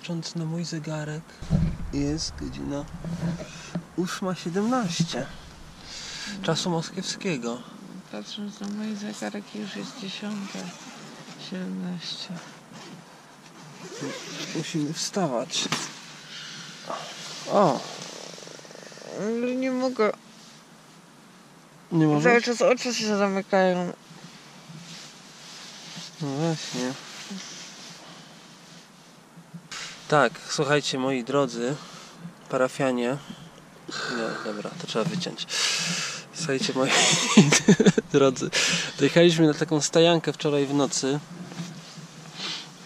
patrząc na mój zegarek, jest godzina 8:17 czasu moskiewskiego. Patrząc na mój zegarek, już jest 10:17. Musimy wstawać. O! Ale nie mogę. Nie możesz? Cały czas oczy się zamykają. No właśnie. Tak, słuchajcie, moi drodzy parafianie. Nie, dobra, to trzeba wyciąć. Słuchajcie, moi drodzy, dojechaliśmy na taką stajankę wczoraj w nocy.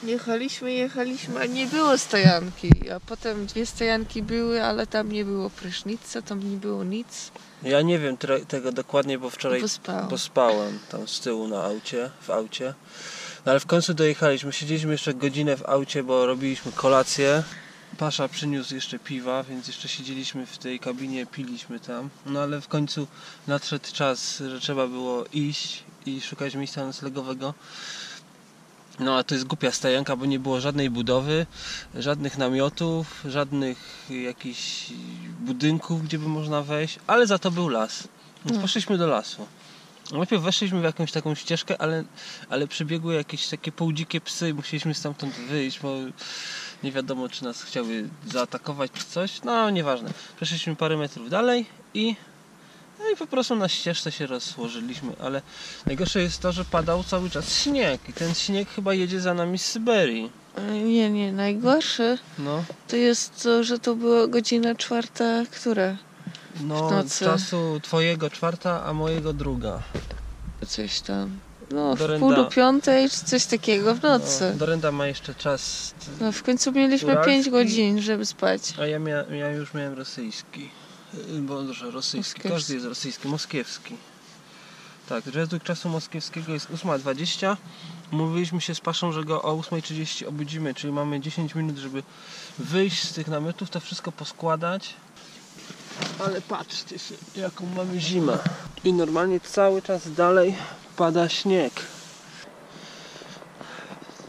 Jechaliśmy, a nie było stojanki. A potem 2 stojanki były, ale tam nie było prysznica, tam nie było nic. Ja nie wiem tego dokładnie, bo wczoraj pospałem tam z tyłu w aucie. No ale w końcu dojechaliśmy. Siedzieliśmy jeszcze godzinę w aucie, bo robiliśmy kolację. Pasza przyniósł jeszcze piwa, więc jeszcze siedzieliśmy w tej kabinie, piliśmy tam. No ale w końcu nadszedł czas, że trzeba było iść i szukać miejsca noclegowego. No a to jest głupia stajanka, bo nie było żadnej budowy, żadnych namiotów, żadnych jakichś budynków, gdzie by można wejść, ale za to był las. Więc poszliśmy do lasu. Najpierw weszliśmy w jakąś taką ścieżkę, ale przybiegły jakieś takie półdzikie psy i musieliśmy stamtąd wyjść, bo nie wiadomo, czy nas chciały zaatakować czy coś. No nieważne. Przeszliśmy parę metrów dalej i po prostu na ścieżce się rozłożyliśmy, ale najgorsze jest to, że padał cały czas śnieg i ten śnieg chyba jedzie za nami z Syberii. Nie, najgorsze to jest to, że to była godzina 4, która? No, z czasu twojego 4, a mojego 2. Coś tam. No, w 4:30 czy coś takiego w nocy. No, Dorenda ma jeszcze czas. No, w końcu mieliśmy uralski, 5 godzin, żeby spać. A ja już miałem rosyjski. Boże, rosyjski. Każdy jest rosyjski, moskiewski. Tak, według czasu moskiewskiego jest 8:20. Mówiliśmy się z Paszą, że go o 8:30 obudzimy, czyli mamy 10 minut, żeby wyjść z tych namiotów, to wszystko poskładać. Ale patrzcie się, jaką mamy zimę. I normalnie cały czas dalej pada śnieg.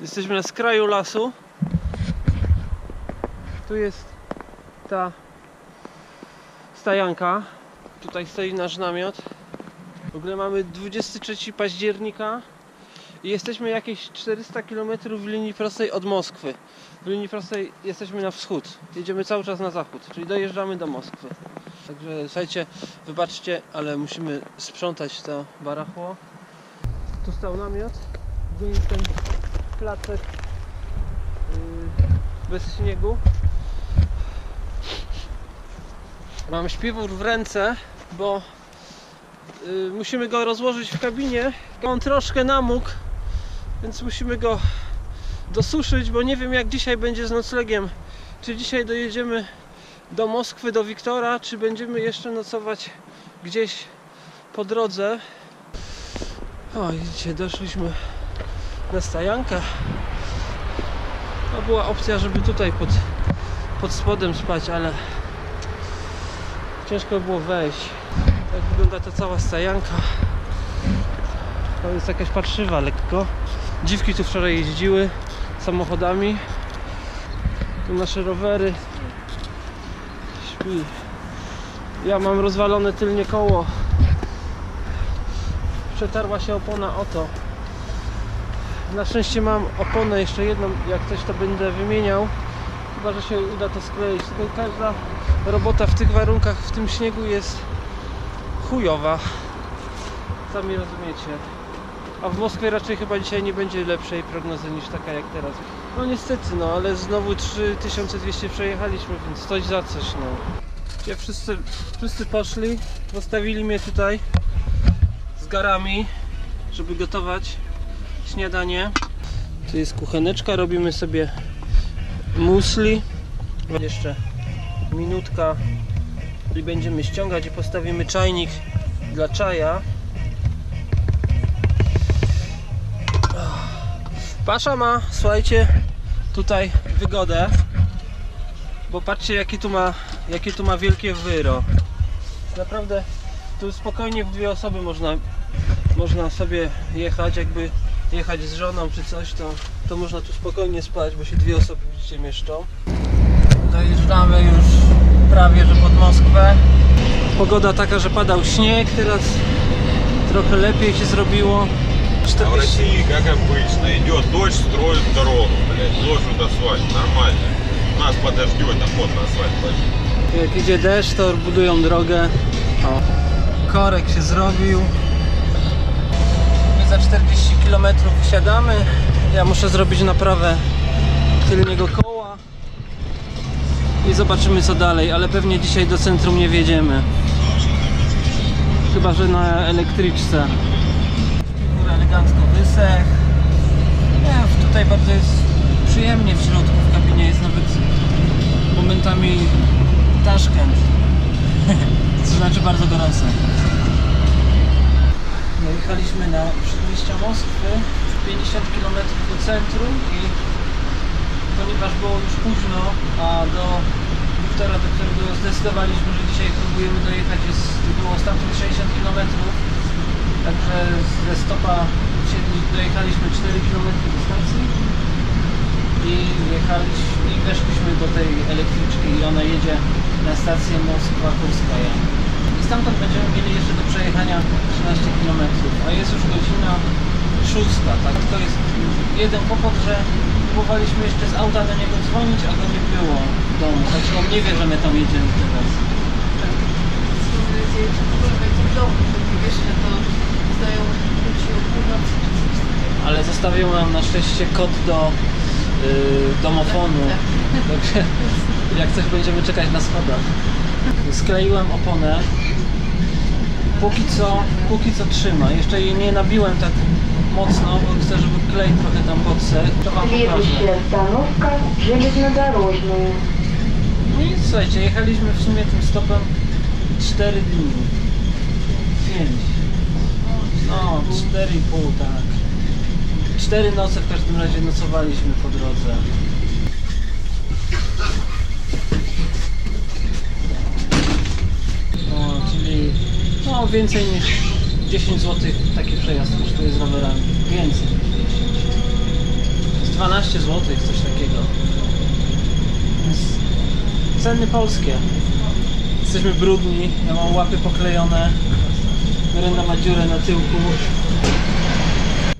Jesteśmy na skraju lasu. Tu jest ta stajanka. Tutaj stoi nasz namiot. W ogóle mamy 23 października i jesteśmy jakieś 400 km w linii prostej od Moskwy. W linii prostej jesteśmy na wschód. Jedziemy cały czas na zachód, czyli dojeżdżamy do Moskwy. Także słuchajcie, wybaczcie, ale musimy sprzątać to barachło. Tu stał namiot, gdzie jest ten placek bez śniegu. Mam śpiwór w ręce, bo musimy go rozłożyć w kabinie. On troszkę namógł, więc musimy go dosuszyć, bo nie wiem, jak dzisiaj będzie z noclegiem. Czy dzisiaj dojedziemy do Moskwy, do Wiktora, czy będziemy jeszcze nocować gdzieś po drodze. O, widzicie, doszliśmy na stajankę. To była opcja, żeby tutaj pod spodem spać, ale ciężko było wejść. Tak wygląda ta cała stajanka. To jest jakaś parszywa lekko. Dziwki tu wczoraj jeździły samochodami. Tu nasze rowery. Śpi. Ja mam rozwalone tylnie koło. Przetarła się opona o to. Na szczęście mam oponę jeszcze jedną. Jak coś, to będę wymieniał. Chyba że się uda to skleić. Tylko każda robota w tych warunkach, w tym śniegu jest chujowa. Sami rozumiecie. A w Moskwie raczej chyba dzisiaj nie będzie lepszej prognozy niż taka jak teraz. No niestety, no ale znowu 3200 przejechaliśmy, więc coś za coś, no. Gdzie wszyscy poszli, zostawili mnie tutaj z garami, żeby gotować śniadanie. Tu jest kucheneczka, robimy sobie musli. Jeszcze minutka i będziemy ściągać i postawimy czajnik dla czaja. Pasza ma, słuchajcie, tutaj wygodę, bo patrzcie, jakie tu ma wielkie wyro. Naprawdę tu spokojnie w 2 osoby można sobie jechać, jakby jechać z żoną czy coś, to można tu spokojnie spać, bo się 2 osoby widzicie mieszczą. Dojeżdżamy już prawie że pod Moskwę. Pogoda taka, że padał śnieg, teraz trochę lepiej się zrobiło. А в России, как обычно, идет дождь, строят дорогу, блядь, ложат асфальт, нормально. Нас подождет, а под асфальт пойдет. Jak idzie deszcz, to budują drogę. O. Korek się zrobił. My za 40 km wysiadamy. Ja muszę zrobić naprawę tylniego koła i zobaczymy co dalej, ale pewnie dzisiaj do centrum nie wjedziemy. Chyba że na elektryczce. Elegancko wysech. Nie, tutaj bardzo jest przyjemnie w środku, w kabinie jest nawet momentami Taszkent. To znaczy bardzo gorąco. Jechaliśmy na przedmieścia Moskwy 50 km do centrum i ponieważ było już późno, a do Wiktora, do którego zdecydowaliśmy, że dzisiaj próbujemy dojechać, było stamtąd 60 km. Także ze stopa dojechaliśmy 4 km dystancji i weszliśmy do tej elektryczki i ona jedzie na stację Moskwa-Kurskaja. I stamtąd będziemy mieli jeszcze do przejechania 13 km, a jest już godzina 6. Tak? To jest jeden kłopot, że próbowaliśmy jeszcze z auta do niego dzwonić, a go nie było w domu, także on nie wie, że my tam jedziemy teraz. Mam nadzieję, że w ogóle będzie w domu, że nie wiesz, że to zdają ludzi o północy czy coś takiego. Ale zostawił nam na szczęście kod do domofonu, także jak coś będziemy czekać na schodach. Skleiłem oponę, póki co trzyma, jeszcze jej nie nabiłem tak mocno, bo chcę, żeby klej trochę tam podsekł. To wam pokażę. No i słuchajcie, jechaliśmy w sumie tym stopem 4 dni, 5, no 4,5 tak. 4 noce w każdym razie nocowaliśmy po drodze. No, czyli no, więcej niż 10 zł taki przejazd kosztuje z rowerami. Więcej niż 10. To jest 12 zł, coś takiego. Więc ceny polskie. Jesteśmy brudni, ja mam łapy poklejone. Miranda ma dziurę na tyłku.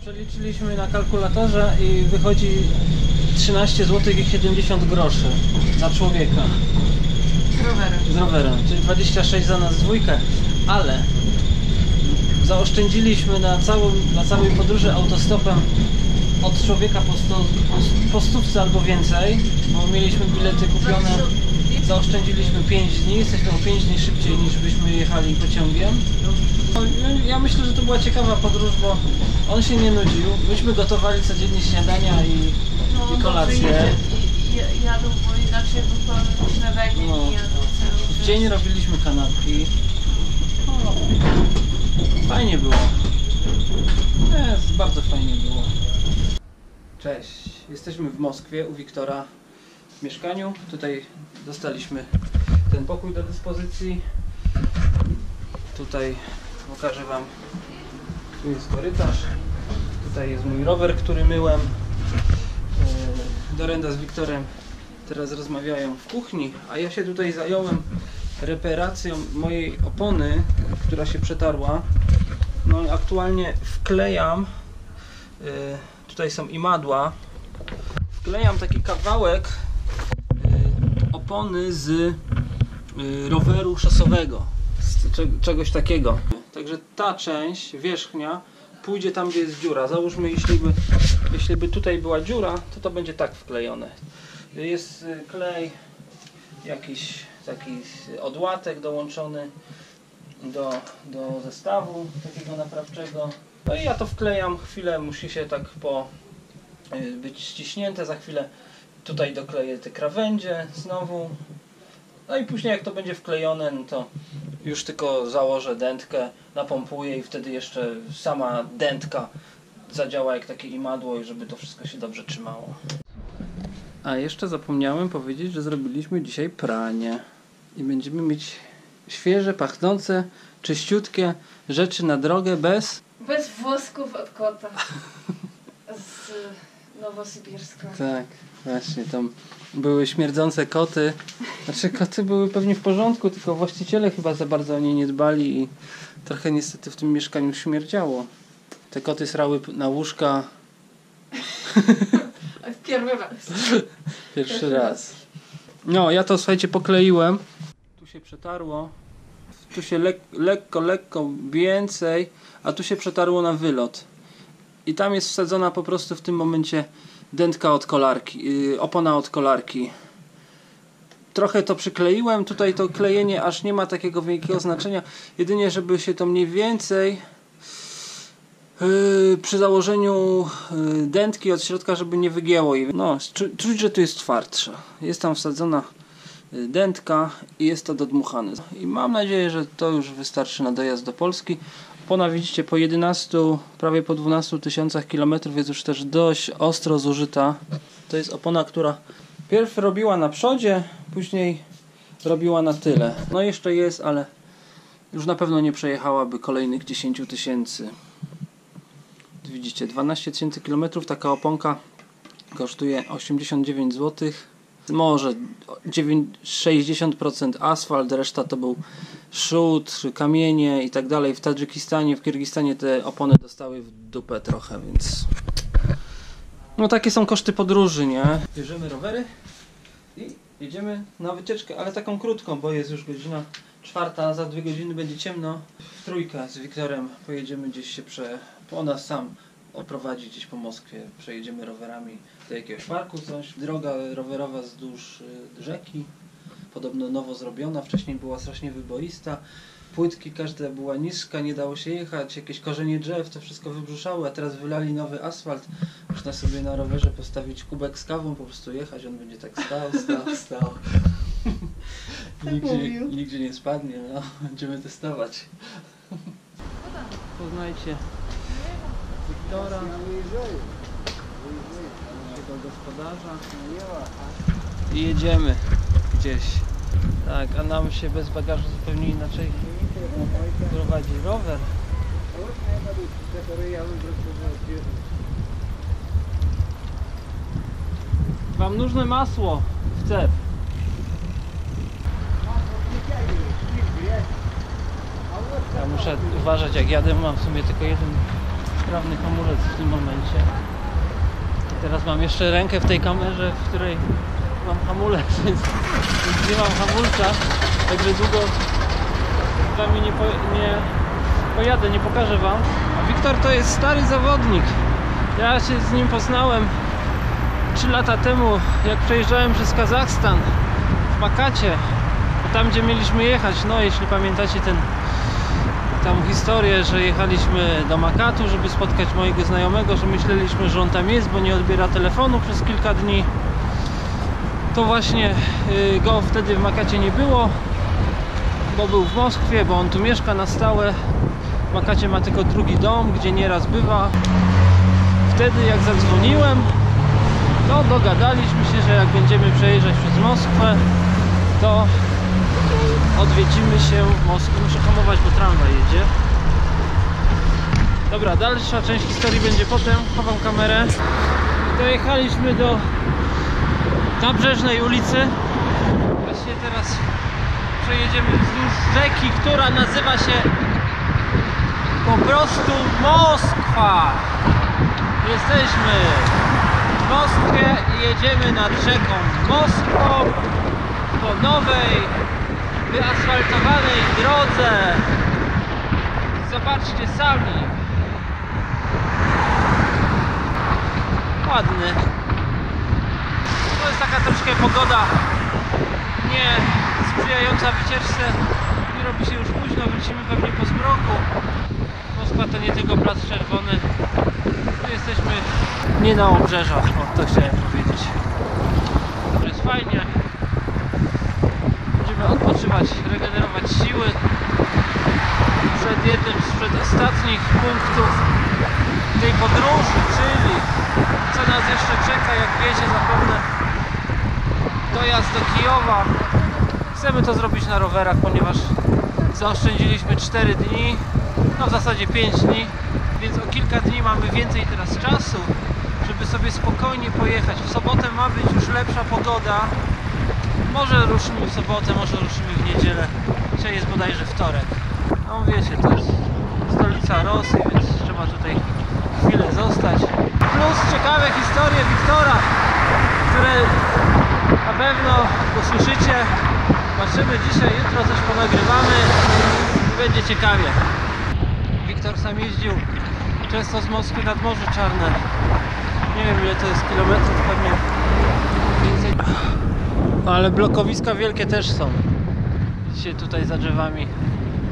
Przeliczyliśmy na kalkulatorze i wychodzi 13 zł i 70 groszy za człowieka. Z rowerem, czyli 26 za nas dwójkę, ale zaoszczędziliśmy na całej podróży autostopem od człowieka po stówce albo więcej, bo mieliśmy bilety kupione. Zaoszczędziliśmy 5 dni, jesteśmy o 5 dni szybciej niż byśmy jechali pociągiem. Ja myślę, że to była ciekawa podróż, bo on się nie nudził. Myśmy gotowali codziennie śniadania i kolację. Jadą, bo inaczej by śniadanie nie jadą. W dzień robiliśmy kanapki. O, fajnie było. Bardzo fajnie było. Cześć, jesteśmy w Moskwie u Wiktora w mieszkaniu. Tutaj dostaliśmy ten pokój do dyspozycji. Tutaj pokażę wam, tu jest korytarz. Tutaj jest mój rower, który myłem. Dorenda z Wiktorem teraz rozmawiają w kuchni, a ja się tutaj zająłem reparacją mojej opony, która się przetarła. No i aktualnie wklejam, tutaj są imadła, wklejam taki kawałek opony z roweru szosowego, z czegoś takiego. Także ta część wierzchnia pójdzie tam, gdzie jest dziura. Załóżmy, jeśli by tutaj była dziura, to będzie tak wklejone. Jest klej, jakiś taki odłatek dołączony do zestawu takiego naprawczego. No i ja to wklejam, chwilę musi się tak być ściśnięte, za chwilę tutaj dokleję te krawędzie znowu. No i później jak to będzie wklejone, no to już tylko założę dętkę, napompuję i wtedy jeszcze sama dętka zadziała jak takie imadło i żeby to wszystko się dobrze trzymało. A jeszcze zapomniałem powiedzieć, że zrobiliśmy dzisiaj pranie i będziemy mieć świeże, pachnące, czyściutkie rzeczy na drogę bez włosków od kota. z Nowosybirska. Tak, właśnie, tam były śmierdzące koty. Znaczy koty były pewnie w porządku, tylko właściciele chyba za bardzo o nie nie dbali i trochę niestety w tym mieszkaniu śmierdziało. Te koty srały na łóżka. Pierwszy raz. Pierwszy raz. No, ja to słuchajcie pokleiłem. Tu się przetarło. Tu się lekko więcej, a tu się przetarło na wylot. I tam jest wsadzona po prostu w tym momencie dętka od kolarki, opona od kolarki. Trochę to przykleiłem, tutaj to klejenie aż nie ma takiego wielkiego znaczenia, jedynie żeby się to mniej więcej przy założeniu dętki od środka, żeby nie wygięło jej. No, czuć, że tu jest twardsza. Jest tam wsadzona dętka i jest to dodmuchane. I mam nadzieję, że to już wystarczy na dojazd do Polski. Opona widzicie po 11, prawie po 12 tysiącach kilometrów jest już też dość ostro zużyta. To jest opona, która pierw robiła na przodzie, później robiła na tyle. No jeszcze jest, ale już na pewno nie przejechałaby kolejnych 10 tysięcy. Widzicie, 12 tysięcy kilometrów taka oponka kosztuje 89 zł. Może 60% asfalt, reszta to był szut, kamienie i tak dalej. W Tadżykistanie, w Kirgistanie te opony dostały w dupę trochę, więc no takie są koszty podróży, nie? Bierzemy rowery i jedziemy na wycieczkę, ale taką krótką, bo jest już godzina 4, za 2 godziny będzie ciemno. W trójkę z Wiktorem pojedziemy gdzieś się on nas sam oprowadzi gdzieś po Moskwie, przejedziemy rowerami do jakiegoś parku, coś. Droga rowerowa wzdłuż rzeki, podobno nowo zrobiona, wcześniej była strasznie wyboista, płytki każda była niska, nie dało się jechać, jakieś korzenie drzew, to wszystko wybrzuszało, a teraz wylali nowy asfalt, można sobie na rowerze postawić kubek z kawą, po prostu jechać, on będzie tak stał. Nigdzie nie spadnie, no, będziemy testować. Poznajcie Wiktora, naszego gospodarza i jedziemy gdzieś. Tak, a nam się bez bagażu zupełnie inaczej prowadzi rower. Wam нужно masło w cep. Ja muszę uważać jak jadę, mam w sumie tylko jeden sprawny hamulec w tym momencie. Teraz mam jeszcze rękę w tej kamerze, w której mam hamulec, więc nie mam hamulca, także długo z wami nie pojadę, nie pokażę wam. A Wiktor to jest stary zawodnik. Ja się z nim poznałem 3 lata temu, jak przejeżdżałem przez Kazachstan w Makacie, tam gdzie mieliśmy jechać. No jeśli pamiętacie tą historię, że jechaliśmy do Makatu, żeby spotkać mojego znajomego, że myśleliśmy, że on tam jest, bo nie odbiera telefonu przez kilka dni. To właśnie go wtedy w Makacie nie było, bo był w Moskwie, bo on tu mieszka na stałe. W Makacie ma tylko drugi dom, gdzie nieraz bywa. Wtedy jak zadzwoniłem, to dogadaliśmy się, że jak będziemy przejeżdżać przez Moskwę, to odwiedzimy się w Moskwie. Muszę hamować, bo tramwaj jedzie. Dobra, dalsza część historii będzie potem. Chowam kamerę. Dojechaliśmy do Nabrzeżnej ulicy. Właśnie teraz przejedziemy wzdłuż rzeki, która nazywa się po prostu Moskwa. Jesteśmy w Moskwie i jedziemy nad rzeką Moskwą po nowej wyasfaltowanej drodze. Zobaczcie sami. Ładny. To jest taka troszkę pogoda nie sprzyjająca wycieczce. Nie robi się już późno, wrócimy pewnie po zmroku. Moskwa to nie tylko Plac Czerwony. Tu jesteśmy nie na obrzeżach, o, to chciałem powiedzieć. To jest fajnie. Będziemy odpoczywać, regenerować siły przed jednym z przedostatnich punktów tej podróży, czyli co nas jeszcze czeka, jak wiecie zapewne, dojazd do Kijowa. Chcemy to zrobić na rowerach, ponieważ zaoszczędziliśmy 4 dni, no w zasadzie 5 dni, więc o kilka dni mamy więcej teraz czasu sobie spokojnie pojechać. W sobotę ma być już lepsza pogoda. Może ruszymy w sobotę, może ruszymy w niedzielę. Dzisiaj jest bodajże wtorek. No wiecie, to jest stolica Rosji, więc trzeba tutaj chwilę zostać. Plus ciekawe historie Wiktora, które na pewno usłyszycie. Zobaczymy dzisiaj, jutro coś ponagrywamy i będzie ciekawie. Wiktor sam jeździł często z Moskwy nad Morze Czarne. Nie wiem ile to jest kilometrów, pewnie więcej. No ale blokowiska wielkie też są. Widzicie tutaj za drzewami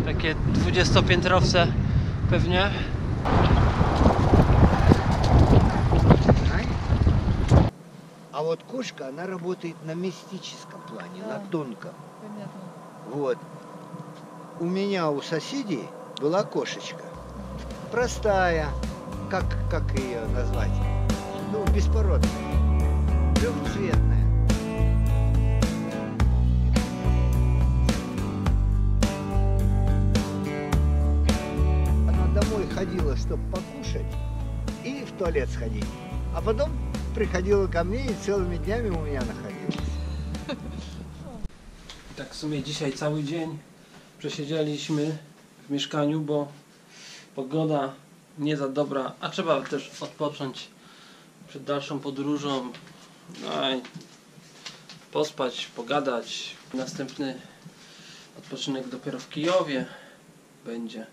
takie 20-piętrowce pewnie. А вот кошка, она работает на мистическом плане, на тонком. Вот. У меня у соседей была кошечка. Простая, как ее назвать? Ну, беспородная. Трехцветная. Она домой ходила, чтобы покушать и в туалет сходить. А потом приходила ко мне и целыми днями у меня находилась. Tak w sumie dzisiaj cały dzień przesiedzieliśmy w mieszkaniu, bo pogoda nie za dobra, a trzeba też odpocząć przed dalszą podróżą. No i pospać, pogadać. Następny odpoczynek dopiero w Kijowie będzie.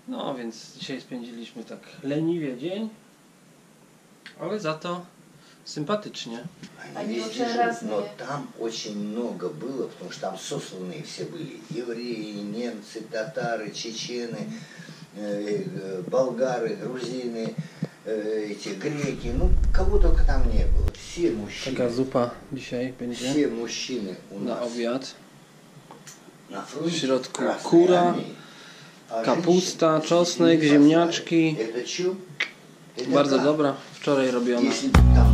No więc dzisiaj spędziliśmy tak leniwie dzień, ale za to sympatycznie. Они везде, но там очень много было, потому что там сосланные все были. Евреи, немцы, татары, чечены, болгары, грузины, эти греки. Ну, кого только там не было. Все мужчины. Taka zupa dzisiaj będzie. Все мужчины у Na нас. obiad. На W фронте środku Красной kura, Армии. А kapusta, женщины czosnek, сидели, ziemniaczki. Это чё? Это Bardzo как? dobra, wczoraj robiona. Если там